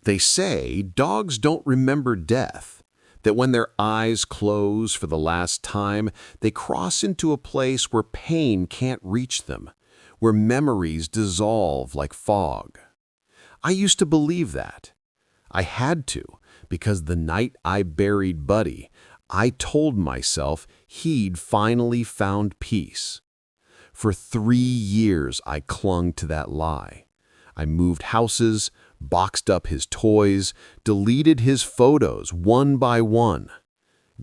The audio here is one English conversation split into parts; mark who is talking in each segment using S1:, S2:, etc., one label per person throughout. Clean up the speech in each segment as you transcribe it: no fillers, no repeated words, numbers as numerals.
S1: They say dogs don't remember death, that when their eyes close for the last time, they cross into a place where pain can't reach them, where memories dissolve like fog. I used to believe that. I had to, because the night I buried Buddy, I told myself he'd finally found peace. For 3 years, I clung to that lie. I moved houses, boxed up his toys, deleted his photos one by one.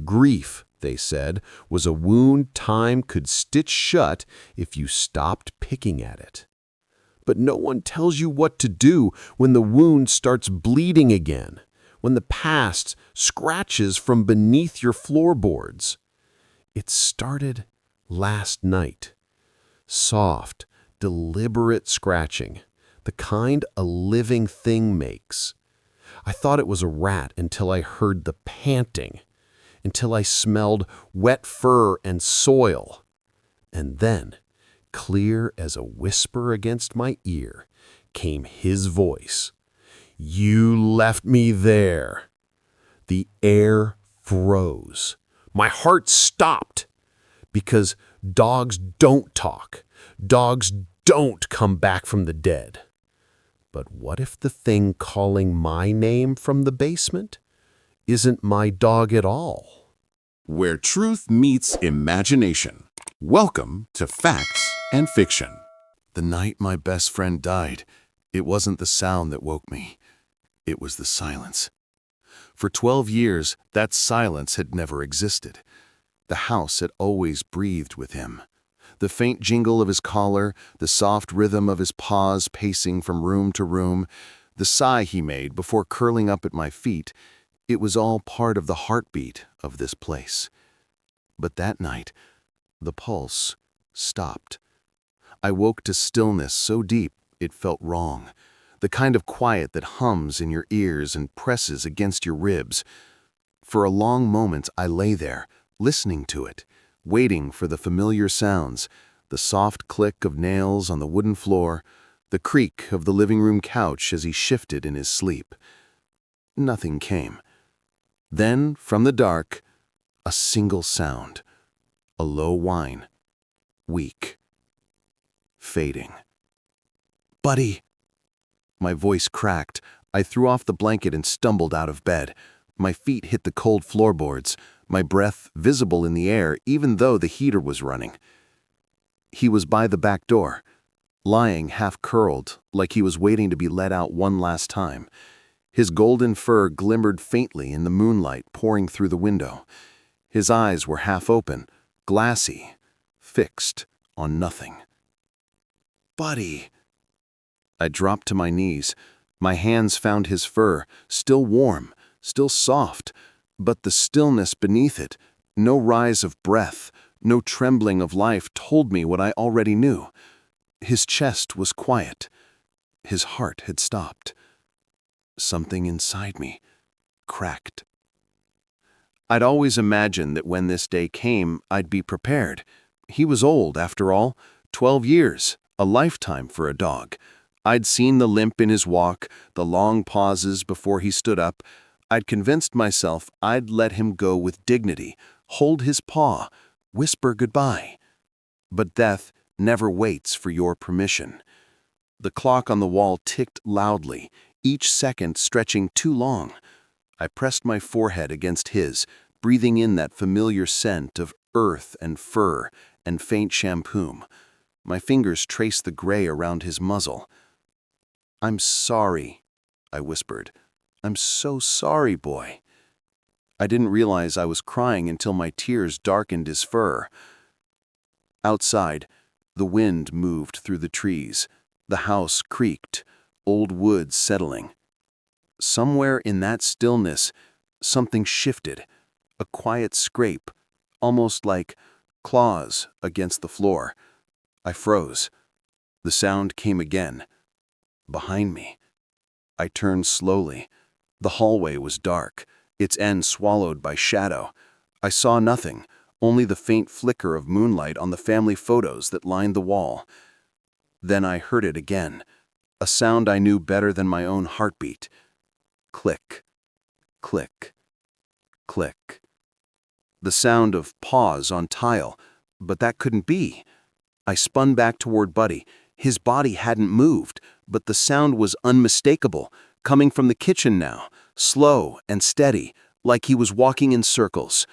S1: Grief, they said, was a wound time could stitch shut if you stopped picking at it. But no one tells you what to do when the wound starts bleeding again, when the past scratches from beneath your floorboards. It started last night. Soft, deliberate scratching, the kind a living thing makes. I thought it was a rat until I heard the panting, until I smelled wet fur and soil. And then, clear as a whisper against my ear, came his voice. "You left me there." The air froze. My heart stopped. Because dogs don't talk. Dogs don't come back from the dead. But what if the thing calling my name from the basement isn't my dog at all?
S2: Where truth meets imagination. Welcome to Facts and Fiction.
S3: The night my best friend died, it wasn't the sound that woke me. It was the silence. For 12 years, that silence had never existed. The house had always breathed with him. The faint jingle of his collar, the soft rhythm of his paws pacing from room to room, the sigh he made before curling up at my feet, it was all part of the heartbeat of this place. But that night, the pulse stopped. I woke to stillness so deep it felt wrong, the kind of quiet that hums in your ears and presses against your ribs. For a long moment I lay there, listening to it, waiting for the familiar sounds, the soft click of nails on the wooden floor, the creak of the living room couch as he shifted in his sleep. Nothing came. Then, from the dark, a single sound, a low whine, weak, fading. "Buddy!" My voice cracked. I threw off the blanket and stumbled out of bed. My feet hit the cold floorboards, my breath visible in the air even though the heater was running. He was by the back door, lying half-curled, like he was waiting to be let out one last time. His golden fur glimmered faintly in the moonlight pouring through the window. His eyes were half open, glassy, fixed on nothing. "Buddy!" I dropped to my knees. My hands found his fur, still warm, still soft, but the stillness beneath it, no rise of breath, no trembling of life told me what I already knew. His chest was quiet. His heart had stopped. Something inside me cracked. I'd always imagined that when this day came, I'd be prepared. He was old, after all, 12 years, a lifetime for a dog. I'd seen the limp in his walk, the long pauses before he stood up. I'd convinced myself I'd let him go with dignity, hold his paw, whisper goodbye. But death never waits for your permission. The clock on the wall ticked loudly, each second stretching too long. I pressed my forehead against his, breathing in that familiar scent of earth and fur and faint shampoo. My fingers traced the gray around his muzzle. "I'm sorry," I whispered. "I'm so sorry, boy." I didn't realize I was crying until my tears darkened his fur. Outside, the wind moved through the trees. The house creaked, old wood settling. Somewhere in that stillness, something shifted, a quiet scrape, almost like claws against the floor. I froze. The sound came again, behind me. I turned slowly. The hallway was dark, its end swallowed by shadow. I saw nothing, only the faint flicker of moonlight on the family photos that lined the wall. Then I heard it again, a sound I knew better than my own heartbeat. Click, click, click. The sound of paws on tile, but that couldn't be. I spun back toward Buddy. His body hadn't moved, but the sound was unmistakable, coming from the kitchen now, slow and steady, like he was walking in circles.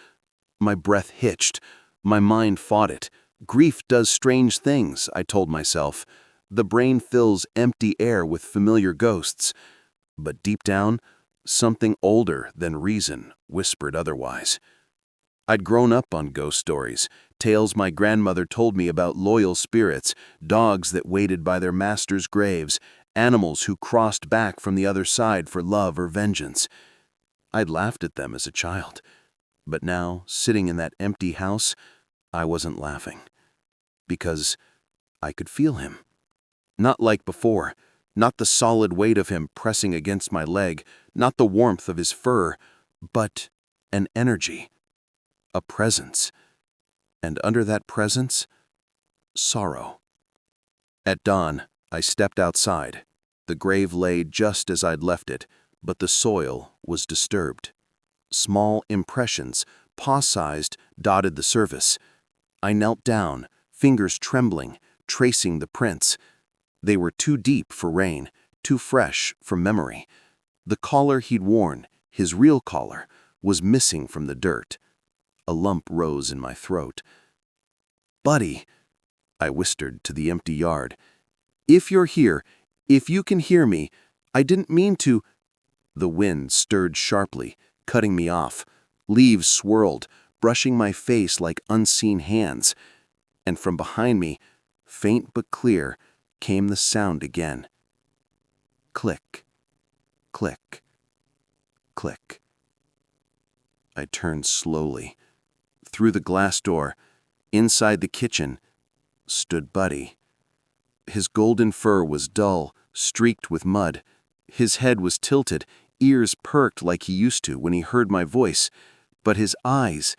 S3: My breath hitched. My mind fought it. Grief does strange things, I told myself. The brain fills empty air with familiar ghosts. But deep down, something older than reason whispered otherwise. I'd grown up on ghost stories, tales my grandmother told me about loyal spirits, dogs that waited by their masters' graves, animals who crossed back from the other side for love or vengeance. I'd laughed at them as a child, but now, sitting in that empty house, I wasn't laughing. Because I could feel him. Not like before, not the solid weight of him pressing against my leg, not the warmth of his fur, but an energy. A presence, and under that presence, sorrow. At dawn, I stepped outside. The grave lay just as I'd left it, but the soil was disturbed. Small impressions, paw-sized, dotted the surface. I knelt down, fingers trembling, tracing the prints. They were too deep for rain, too fresh for memory. The collar he'd worn, his real collar, was missing from the dirt. A lump rose in my throat. "Buddy," I whispered to the empty yard. "If you're here, if you can hear me, I didn't mean to—" The wind stirred sharply, cutting me off. Leaves swirled, brushing my face like unseen hands. And from behind me, faint but clear, came the sound again. Click, click, click. I turned slowly. Through the glass door, inside the kitchen, stood Buddy. His golden fur was dull, streaked with mud. His head was tilted, ears perked like he used to when he heard my voice. But his eyes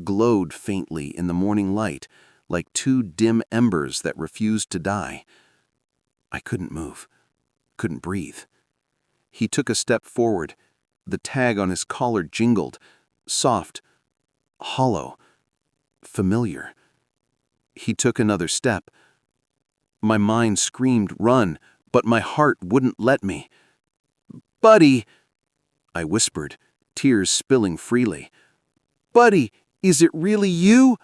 S3: glowed faintly in the morning light, like two dim embers that refused to die. I couldn't move, couldn't breathe. He took a step forward. The tag on his collar jingled, soft, hollow, familiar. He took another step. My mind screamed, "Run," but my heart wouldn't let me. "Buddy," I whispered, tears spilling freely. "Buddy, is it really you?"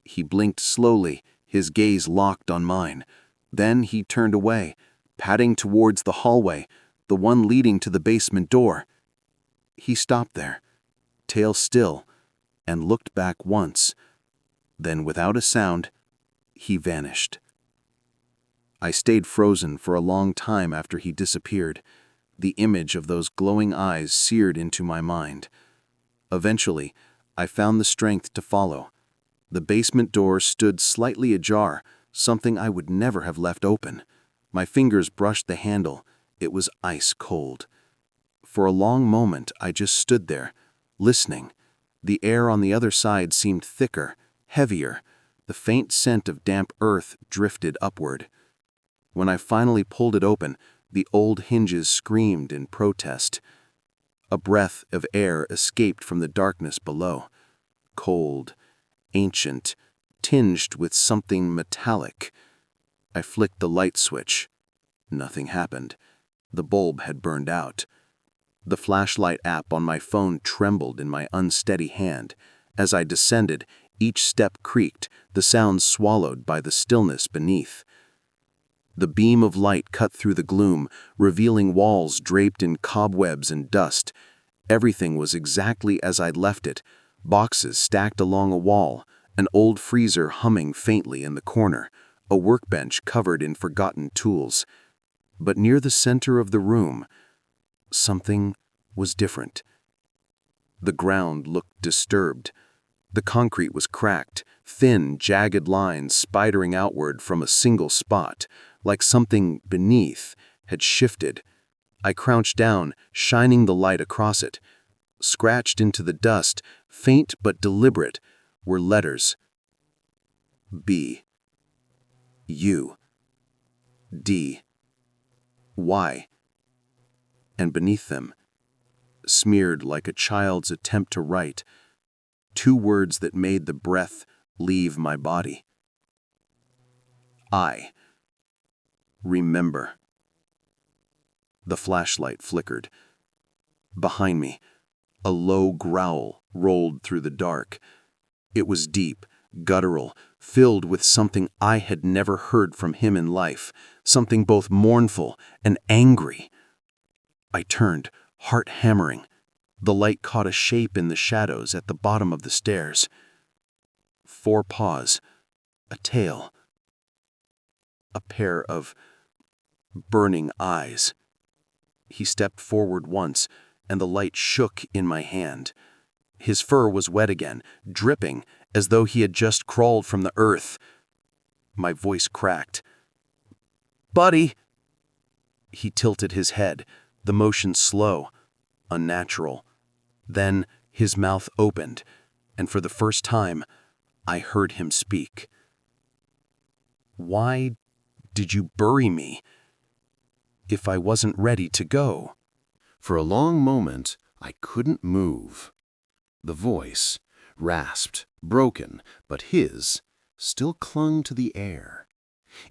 S3: He blinked slowly, his gaze locked on mine. Then he turned away, padding towards the hallway, the one leading to the basement door. He stopped there, tail still, and looked back once. Then, without a sound, he vanished. I stayed frozen for a long time after he disappeared, the image of those glowing eyes seared into my mind. Eventually, I found the strength to follow. The basement door stood slightly ajar, something I would never have left open. My fingers brushed the handle. It was ice cold. For a long moment, I just stood there, listening. The air on the other side seemed thicker, heavier. The faint scent of damp earth drifted upward. When I finally pulled it open, the old hinges screamed in protest. A breath of air escaped from the darkness below. Cold, ancient, tinged with something metallic. I flicked the light switch. Nothing happened. The bulb had burned out. The flashlight app on my phone trembled in my unsteady hand. As I descended, each step creaked, the sound swallowed by the stillness beneath. The beam of light cut through the gloom, revealing walls draped in cobwebs and dust. Everything was exactly as I'd left it, boxes stacked along a wall, an old freezer humming faintly in the corner, a workbench covered in forgotten tools. But near the center of the room, something was different. The ground looked disturbed. The concrete was cracked, thin, jagged lines spidering outward from a single spot, like something beneath had shifted. I crouched down, shining the light across it. Scratched into the dust, faint but deliberate, were letters. B. U. D. Y. And beneath them, smeared like a child's attempt to write, two words that made the breath leave my body. I remember. The flashlight flickered. Behind me, a low growl rolled through the dark. It was deep, guttural, filled with something I had never heard from him in life, something both mournful and angry. I turned, heart hammering. The light caught a shape in the shadows at the bottom of the stairs. 4 paws, a tail, a pair of burning eyes. He stepped forward once, and the light shook in my hand. His fur was wet again, dripping, as though he had just crawled from the earth. My voice cracked. "Buddy!" He tilted his head, the motion slow, unnatural. Then his mouth opened, and for the first time, I heard him speak. "Why did you bury me if I wasn't ready to go?"
S1: For a long moment, I couldn't move. The voice, rasped, broken, but his, still clung to the air.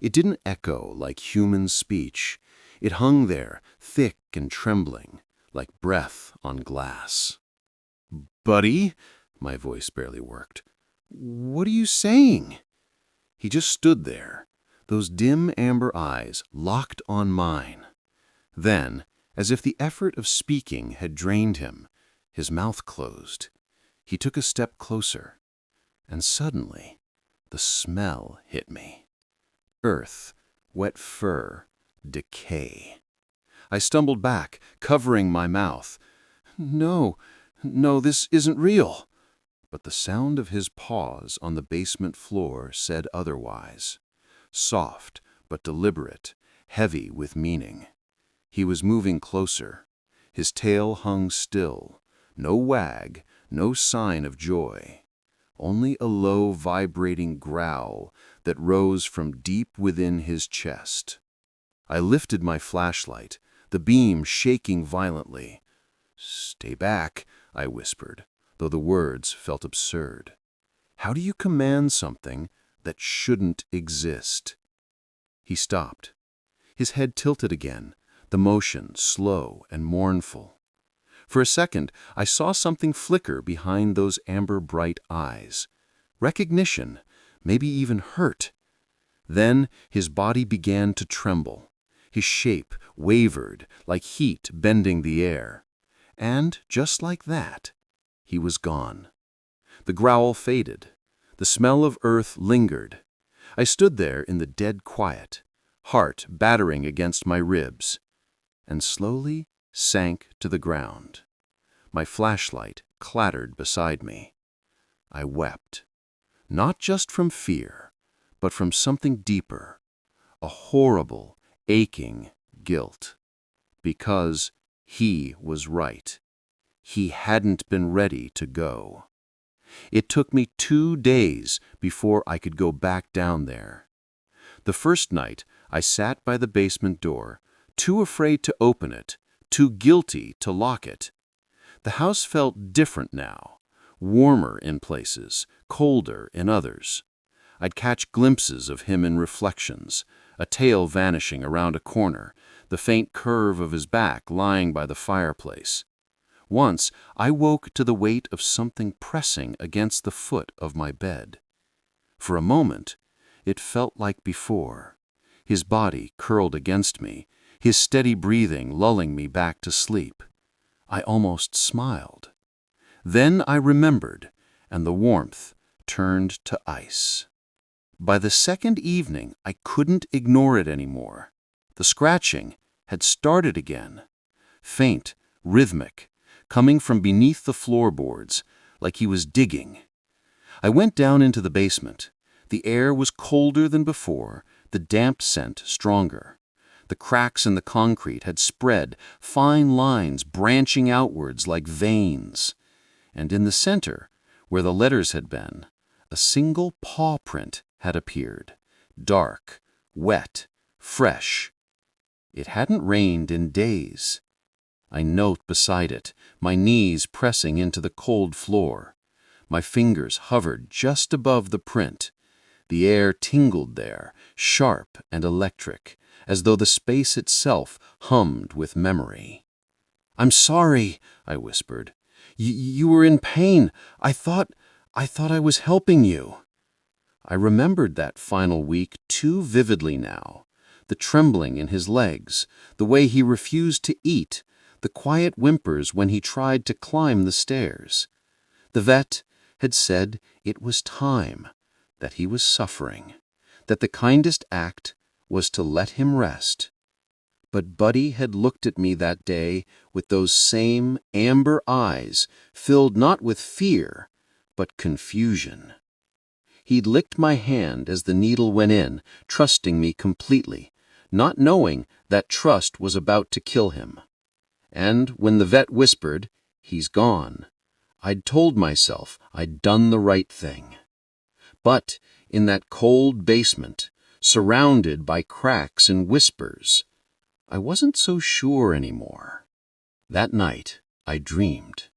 S1: It didn't echo like human speech. It hung there, thick and trembling, like breath on glass. "Buddy," my voice barely worked. "What are you saying?" He just stood there, those dim amber eyes locked on mine. Then, as if the effort of speaking had drained him, his mouth closed. He took a step closer, and suddenly, the smell hit me. Earth, wet fur, decay. I stumbled back, covering my mouth. No, this isn't real." But the sound of his paws on the basement floor said otherwise. Soft, but deliberate, heavy with meaning. He was moving closer. His tail hung still. No wag, no sign of joy. Only a low, vibrating growl that rose from deep within his chest. I lifted my flashlight, the beam shaking violently. "Stay back," I whispered, though the words felt absurd. How do you command something that shouldn't exist? He stopped. His head tilted again, the motion slow and mournful. For a second, I saw something flicker behind those amber-bright eyes. Recognition, maybe even hurt. Then his body began to tremble. His shape wavered like heat bending the air. And just like that, he was gone. The growl faded. The smell of earth lingered. I stood there in the dead quiet, heart battering against my ribs, and slowly sank to the ground. My flashlight clattered beside me. I wept, not just from fear, but from something deeper, a horrible, aching guilt. Because he was right. He hadn't been ready to go. It took me 2 days before I could go back down there. The first night, I sat by the basement door, too afraid to open it, too guilty to lock it. The house felt different now, warmer in places, colder in others. I'd catch glimpses of him in reflections, a tail vanishing around a corner, the faint curve of his back lying by the fireplace. Once, I woke to the weight of something pressing against the foot of my bed. For a moment, it felt like before. His body curled against me, his steady breathing lulling me back to sleep. I almost smiled. Then I remembered, and the warmth turned to ice. By the second evening, I couldn't ignore it anymore. The scratching had started again. Faint, rhythmic, coming from beneath the floorboards, like he was digging. I went down into the basement. The air was colder than before, the damp scent stronger. The cracks in the concrete had spread, fine lines branching outwards like veins. And in the center, where the letters had been, a single paw print had appeared, dark, wet, fresh. It hadn't rained in days.
S3: I knelt beside it, my knees pressing into the cold floor. My fingers hovered just above the print. The air tingled there, sharp and electric, as though the space itself hummed with memory. "I'm sorry," I whispered. You were in pain. I thought I was helping you." I remembered that final week too vividly now. The trembling in his legs, the way he refused to eat, the quiet whimpers when he tried to climb the stairs. The vet had said it was time, that he was suffering, that the kindest act was to let him rest. But Buddy had looked at me that day with those same amber eyes, filled not with fear, but confusion. He'd licked my hand as the needle went in, trusting me completely, not knowing that trust was about to kill him. And when the vet whispered, "He's gone," I'd told myself I'd done the right thing. But in that cold basement, surrounded by cracks and whispers, I wasn't so sure anymore. That night, I dreamed.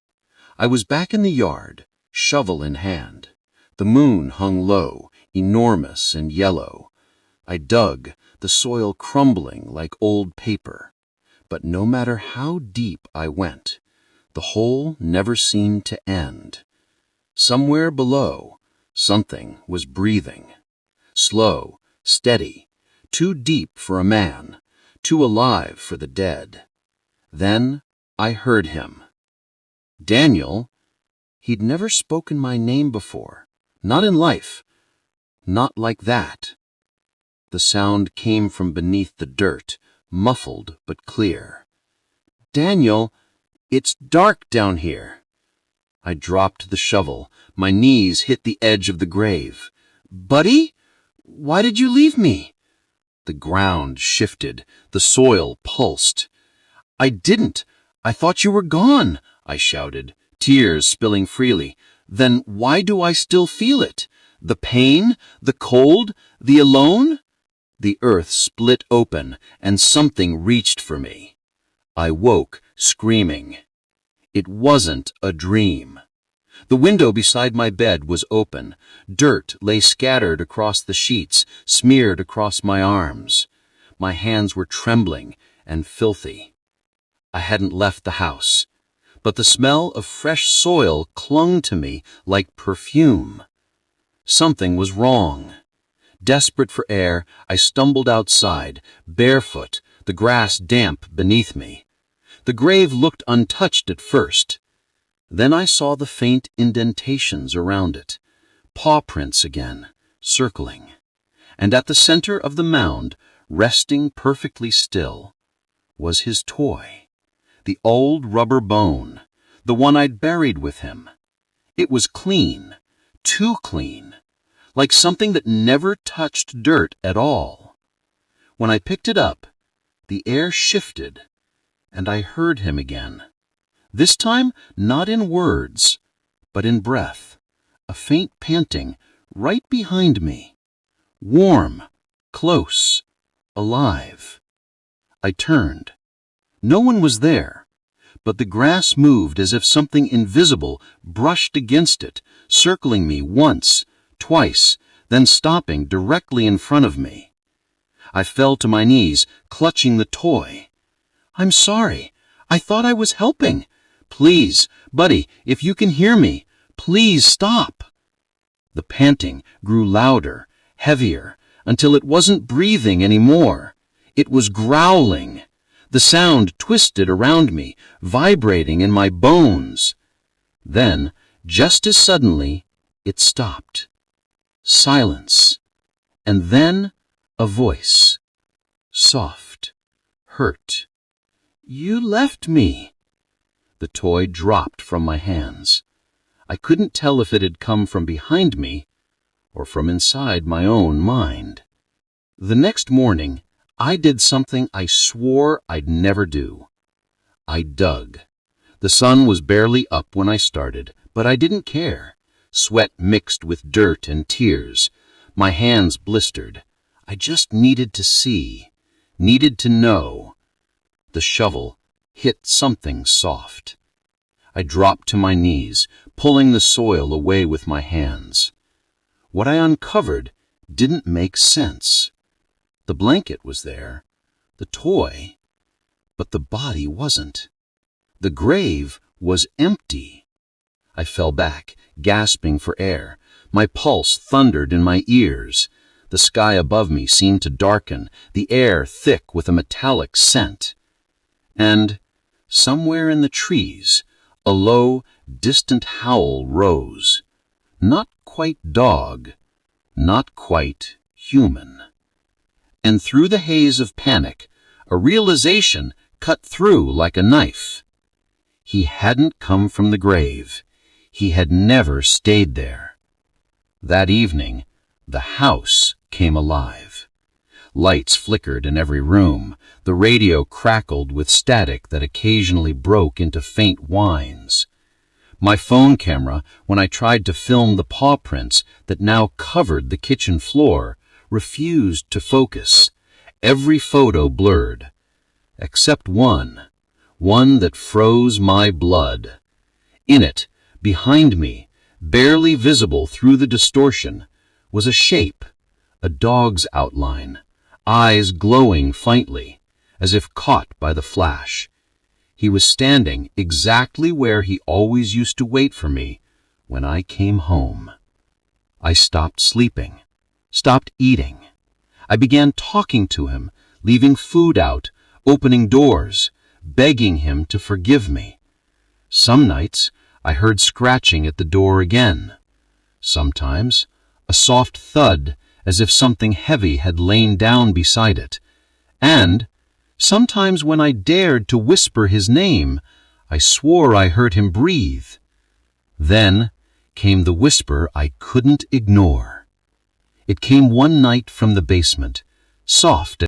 S3: I was back in the yard, shovel in hand. The moon hung low, enormous and yellow. I dug, the soil crumbling like old paper. But no matter how deep I went, the hole never seemed to end. Somewhere below, something was breathing. Slow, steady, too deep for a man, too alive for the dead. Then I heard him. "Daniel." He'd never spoken my name before, not in life, not like that. The sound came from beneath the dirt, muffled but clear. "Daniel, it's dark down here." I dropped the shovel. My knees hit the edge of the grave. "Buddy, why did you leave me?" The ground shifted. The soil pulsed. "I didn't. I thought you were gone," I shouted, tears spilling freely. "Then why do I still feel it? The pain, the cold, the alone?" The earth split open, and something reached for me. I woke, screaming. It wasn't a dream. The window beside my bed was open. Dirt lay scattered across the sheets, smeared across my arms. My hands were trembling and filthy. I hadn't left the house, but the smell of fresh soil clung to me like perfume. Something was wrong. Desperate for air, I stumbled outside, barefoot, the grass damp beneath me. The grave looked untouched at first. Then I saw the faint indentations around it, paw prints again, circling. And at the center of the mound, resting perfectly still, was his toy, the old rubber bone, the one I'd buried with him. It was clean, too clean, like something that never touched dirt at all. When I picked it up, the air shifted, and I heard him again. This time, not in words, but in breath, a faint panting right behind me. Warm, close, alive. I turned. No one was there, but the grass moved as if something invisible brushed against it, circling me once, twice, then stopping directly in front of me. I fell to my knees, clutching the toy. "I'm sorry. I thought I was helping. Please, Buddy, if you can hear me, please stop." The panting grew louder, heavier, until it wasn't breathing anymore. It was growling. The sound twisted around me, vibrating in my bones. Then, just as suddenly, it stopped. Silence. And then a voice. Soft. Hurt. "You left me." The toy dropped from my hands. I couldn't tell if it had come from behind me or from inside my own mind. The next morning, I did something I swore I'd never do. I dug. The sun was barely up when I started, but I didn't care. Sweat mixed with dirt and tears. My hands blistered. I just needed to see, needed to know. The shovel
S4: hit something soft. I dropped to my knees, pulling the soil away with my hands. What I uncovered didn't make sense. The blanket was there, the toy, but the body wasn't. The grave was empty. I fell back, gasping for air. My pulse thundered in my ears. The sky above me seemed to darken, the air thick with a metallic scent. And, somewhere in the trees, a low, distant howl rose. Not quite dog, not quite human. And through the haze of panic, a realization cut through like a knife. He hadn't come from the grave. He had never stayed there. That evening, the house came alive. Lights flickered in every room. The radio crackled with static that occasionally broke into faint whines. My phone camera, when I tried to film the paw prints that now covered the kitchen floor, refused to focus. Every photo blurred, except one that froze my blood. In it, behind me, barely visible through the distortion, was a shape, a dog's outline, eyes glowing faintly, as if caught by the flash. He was standing exactly where he always used to wait for me when I came home. I stopped sleeping, stopped eating. I began talking to him, leaving food out, opening doors, begging him to forgive me. Some nights, I heard scratching at the door again. Sometimes, a soft thud as if something heavy had lain down beside it. And sometimes when I dared to whisper his name, I swore I heard him breathe. Then came the whisper I couldn't ignore. It came one night from the basement, soft